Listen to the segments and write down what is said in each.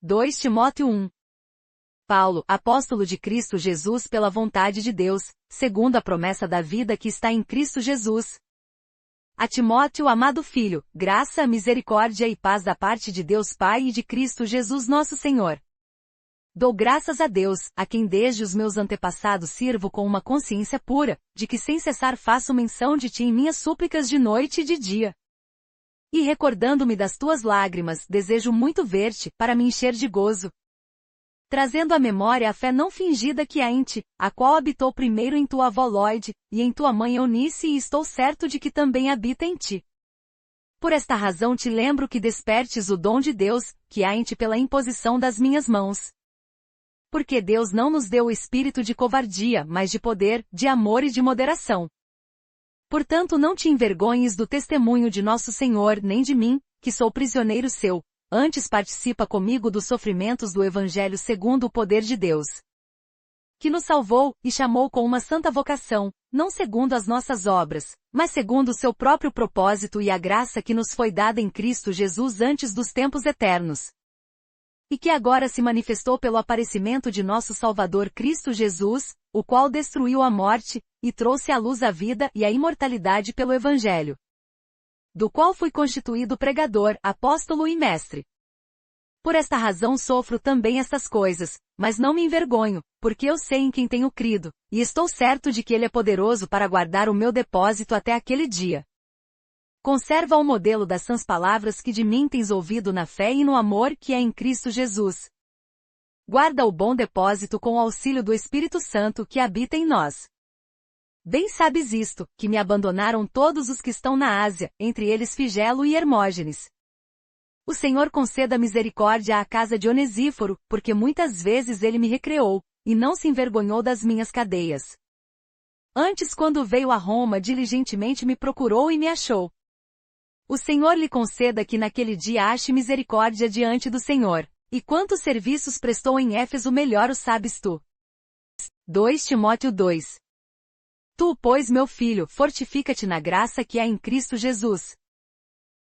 2 Timóteo 1. Paulo, apóstolo de Cristo Jesus pela vontade de Deus, segundo a promessa da vida que está em Cristo Jesus. A Timóteo, amado filho, graça, misericórdia e paz da parte de Deus Pai e de Cristo Jesus nosso Senhor. Dou graças a Deus, a quem desde os meus antepassados sirvo com uma consciência pura, de que sem cessar faço menção de ti em minhas súplicas de noite e de dia. E recordando-me das tuas lágrimas, desejo muito ver-te, para me encher de gozo. Trazendo à memória a fé não fingida que há em ti, a qual habitou primeiro em tua avó Lóide, e em tua mãe Eunice, e estou certo de que também habita em ti. Por esta razão te lembro que despertes o dom de Deus, que há em ti pela imposição das minhas mãos. Porque Deus não nos deu o espírito de covardia, mas de poder, de amor e de moderação. Portanto não te envergonhes do testemunho de nosso Senhor, nem de mim, que sou prisioneiro seu, antes participa comigo dos sofrimentos do Evangelho segundo o poder de Deus, que nos salvou, e chamou com uma santa vocação, não segundo as nossas obras, mas segundo o seu próprio propósito e a graça que nos foi dada em Cristo Jesus antes dos tempos eternos. E que agora se manifestou pelo aparecimento de nosso Salvador Cristo Jesus, o qual destruiu a morte, e trouxe à luz a vida e a imortalidade pelo Evangelho, do qual fui constituído pregador, apóstolo e mestre. Por esta razão sofro também estas coisas, mas não me envergonho, porque eu sei em quem tenho crido, e estou certo de que Ele é poderoso para guardar o meu depósito até aquele dia. Conserva o modelo das sãs palavras que de mim tens ouvido na fé e no amor que é em Cristo Jesus. Guarda o bom depósito com o auxílio do Espírito Santo que habita em nós. Bem sabes isto, que me abandonaram todos os que estão na Ásia, entre eles Figelo e Hermógenes. O Senhor conceda misericórdia à casa de Onesíforo, porque muitas vezes ele me recreou, e não se envergonhou das minhas cadeias. Antes, quando veio a Roma, diligentemente me procurou e me achou. O Senhor lhe conceda que naquele dia ache misericórdia diante do Senhor. E quantos serviços prestou em Éfeso melhor o sabes tu. 2 Timóteo 2. Tu, pois, meu filho, fortifica-te na graça que há em Cristo Jesus.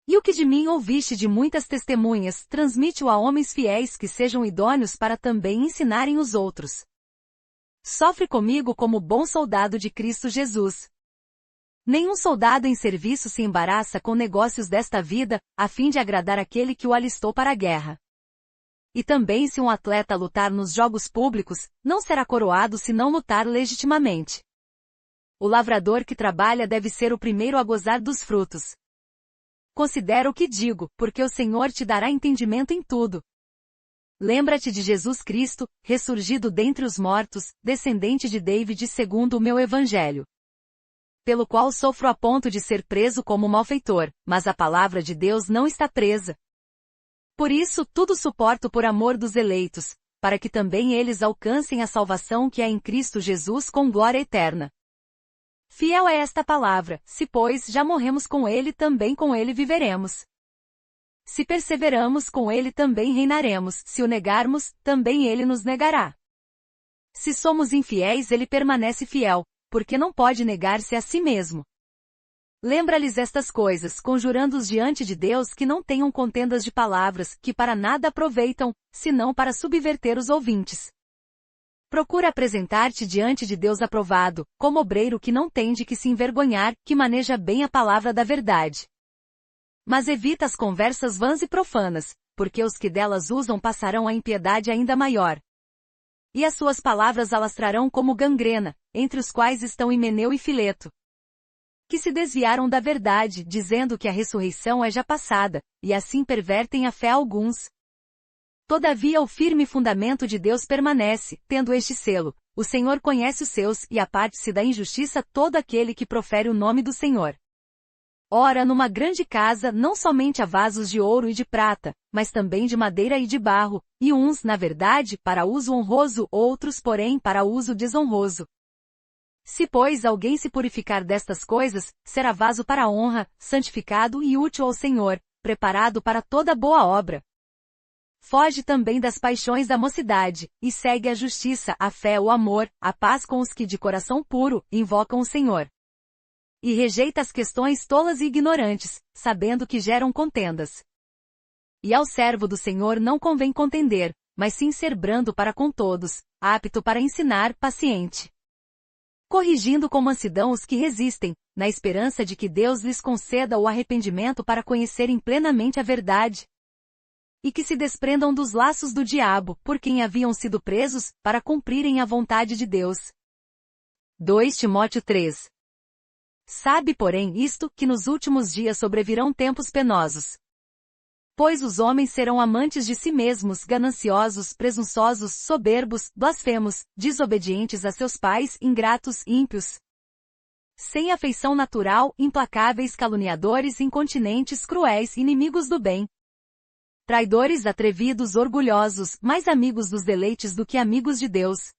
E o que de mim ouviste de muitas testemunhas, transmite-o a homens fiéis que sejam idôneos para também ensinarem os outros. Sofre comigo como bom soldado de Cristo Jesus. Nenhum soldado em serviço se embaraça com negócios desta vida, a fim de agradar aquele que o alistou para a guerra. E também se um atleta lutar nos jogos públicos, não será coroado se não lutar legitimamente. O lavrador que trabalha deve ser o primeiro a gozar dos frutos. Considera o que digo, porque o Senhor te dará entendimento em tudo. Lembra-te de Jesus Cristo, ressurgido dentre os mortos, descendente de David segundo o meu evangelho, pelo qual sofro a ponto de ser preso como malfeitor, mas a palavra de Deus não está presa. Por isso tudo suporto por amor dos eleitos, para que também eles alcancem a salvação que é em Cristo Jesus com glória eterna. Fiel é esta palavra, se pois já morremos com ele, também com ele viveremos. Se perseveramos, com ele também reinaremos, se o negarmos, também ele nos negará. Se somos infiéis, ele permanece fiel, porque não pode negar-se a si mesmo. Lembra-lhes estas coisas, conjurando-os diante de Deus que não tenham contendas de palavras, que para nada aproveitam, senão para subverter os ouvintes. Procura apresentar-te diante de Deus aprovado, como obreiro que não tem de que se envergonhar, que maneja bem a palavra da verdade. Mas evita as conversas vãs e profanas, porque os que delas usam passarão a impiedade ainda maior. E as suas palavras alastrarão como gangrena, entre os quais estão Himeneu e Fileto, que se desviaram da verdade, dizendo que a ressurreição é já passada, e assim pervertem a fé a alguns. Todavia o firme fundamento de Deus permanece, tendo este selo: o Senhor conhece os seus, e aparte-se da injustiça todo aquele que profere o nome do Senhor. Ora, numa grande casa não somente há vasos de ouro e de prata, mas também de madeira e de barro, e uns, na verdade, para uso honroso, outros, porém, para uso desonroso. Se, pois, alguém se purificar destas coisas, será vaso para a honra, santificado e útil ao Senhor, preparado para toda boa obra. Foge também das paixões da mocidade, e segue a justiça, a fé, o amor, a paz com os que de coração puro invocam o Senhor. E rejeita as questões tolas e ignorantes, sabendo que geram contendas. E ao servo do Senhor não convém contender, mas sim ser brando para com todos, apto para ensinar, paciente, corrigindo com mansidão os que resistem, na esperança de que Deus lhes conceda o arrependimento para conhecerem plenamente a verdade, e que se desprendam dos laços do diabo, por quem haviam sido presos, para cumprirem a vontade de Deus. 2 Timóteo 3. Sabe, porém, isto, que nos últimos dias sobrevirão tempos penosos. Pois os homens serão amantes de si mesmos, gananciosos, presunçosos, soberbos, blasfemos, desobedientes a seus pais, ingratos, ímpios, sem afeição natural, implacáveis, caluniadores, incontinentes, cruéis, inimigos do bem, traidores, atrevidos, orgulhosos, mais amigos dos deleites do que amigos de Deus,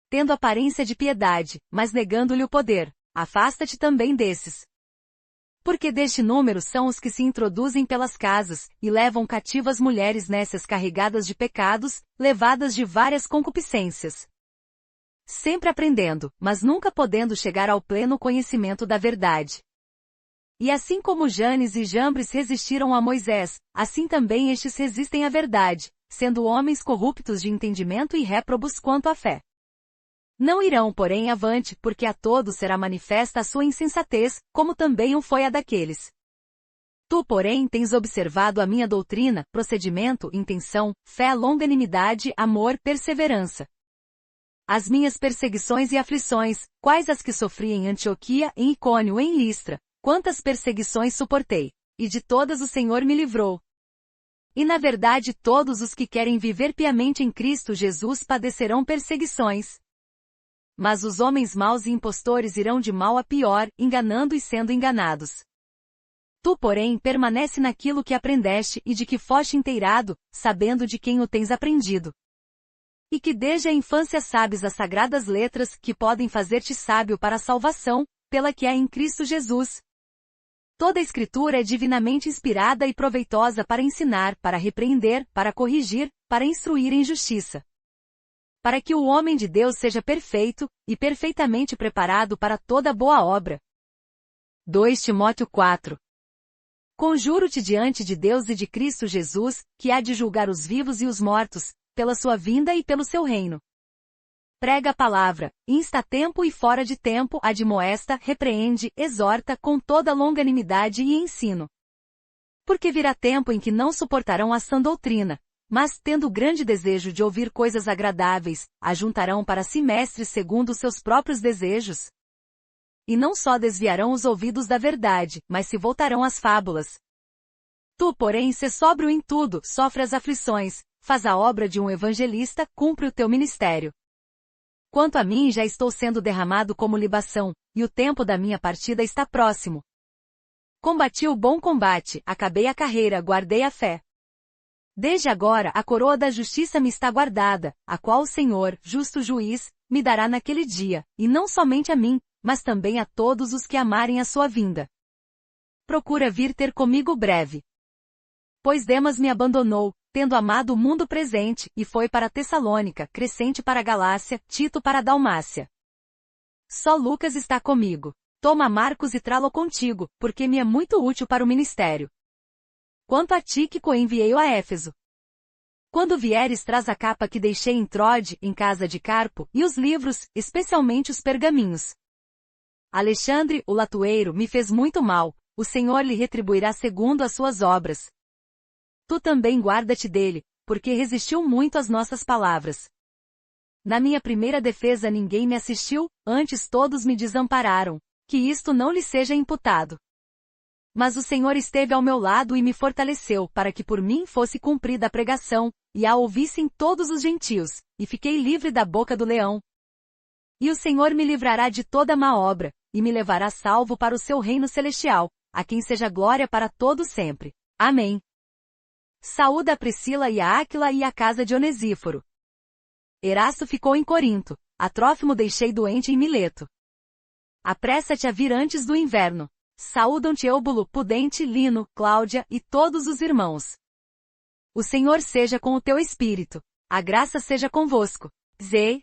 tendo aparência de piedade, mas negando-lhe o poder. Afasta-te também desses. Porque deste número são os que se introduzem pelas casas, e levam cativas mulheres nécias carregadas de pecados, levadas de várias concupiscências. Sempre aprendendo, mas nunca podendo chegar ao pleno conhecimento da verdade. E assim como Janes e Jambres resistiram a Moisés, assim também estes resistem à verdade, sendo homens corruptos de entendimento e réprobos quanto à fé. Não irão, porém, avante, porque a todos será manifesta a sua insensatez, como também o foi a daqueles. Tu, porém, tens observado a minha doutrina, procedimento, intenção, fé, longanimidade, amor, perseverança. As minhas perseguições e aflições, quais as que sofri em Antioquia, em Icônio, em Listra, quantas perseguições suportei, e de todas o Senhor me livrou. E na verdade todos os que querem viver piamente em Cristo Jesus padecerão perseguições. Mas os homens maus e impostores irão de mal a pior, enganando e sendo enganados. Tu, porém, permanece naquilo que aprendeste e de que foste inteirado, sabendo de quem o tens aprendido. E que desde a infância sabes as sagradas letras que podem fazer-te sábio para a salvação, pela que há em Cristo Jesus. Toda a Escritura é divinamente inspirada e proveitosa para ensinar, para repreender, para corrigir, para instruir em justiça, para que o homem de Deus seja perfeito, e perfeitamente preparado para toda boa obra. 2 Timóteo 4. Conjuro-te diante de Deus e de Cristo Jesus, que há de julgar os vivos e os mortos, pela sua vinda e pelo seu reino. Prega a palavra, insta a tempo e fora de tempo, admoesta, repreende, exorta com toda longanimidade e ensino. Porque virá tempo em que não suportarão a sã doutrina, mas, tendo grande desejo de ouvir coisas agradáveis, ajuntarão para si mestres segundo os seus próprios desejos. E não só desviarão os ouvidos da verdade, mas se voltarão às fábulas. Tu, porém, sê sóbrio em tudo, sofre as aflições, faz a obra de um evangelista, cumpre o teu ministério. Quanto a mim, já estou sendo derramado como libação, e o tempo da minha partida está próximo. Combati o bom combate, acabei a carreira, guardei a fé. Desde agora a coroa da justiça me está guardada, a qual o Senhor, justo juiz, me dará naquele dia, e não somente a mim, mas também a todos os que amarem a sua vinda. Procura vir ter comigo breve. Pois Demas me abandonou, tendo amado o mundo presente, e foi para Tessalônica, Crescente para a Galácia, Tito para a Dalmácia. Só Lucas está comigo. Toma Marcos e trá-lo contigo, porque me é muito útil para o ministério. Quanto a Tíquico, enviei-o a Éfeso. Quando vieres, traz a capa que deixei em Trode, em casa de Carpo, e os livros, especialmente os pergaminhos. Alexandre, o latueiro, me fez muito mal, o Senhor lhe retribuirá segundo as suas obras. Tu também guarda-te dele, porque resistiu muito às nossas palavras. Na minha primeira defesa ninguém me assistiu, antes todos me desampararam, que isto não lhe seja imputado. Mas o Senhor esteve ao meu lado e me fortaleceu, para que por mim fosse cumprida a pregação, e a ouvissem todos os gentios, e fiquei livre da boca do leão. E o Senhor me livrará de toda má obra, e me levará salvo para o seu reino celestial, a quem seja glória para todo sempre. Amém. Saúda a Priscila e a Áquila e a casa de Onesíforo. Erasto ficou em Corinto, a Trófimo deixei doente em Mileto. Apressa-te a vir antes do inverno. Saúdam-te Eubulo, Pudente, Lino, Cláudia, e todos os irmãos. O Senhor seja com o teu espírito. A graça seja convosco. Z.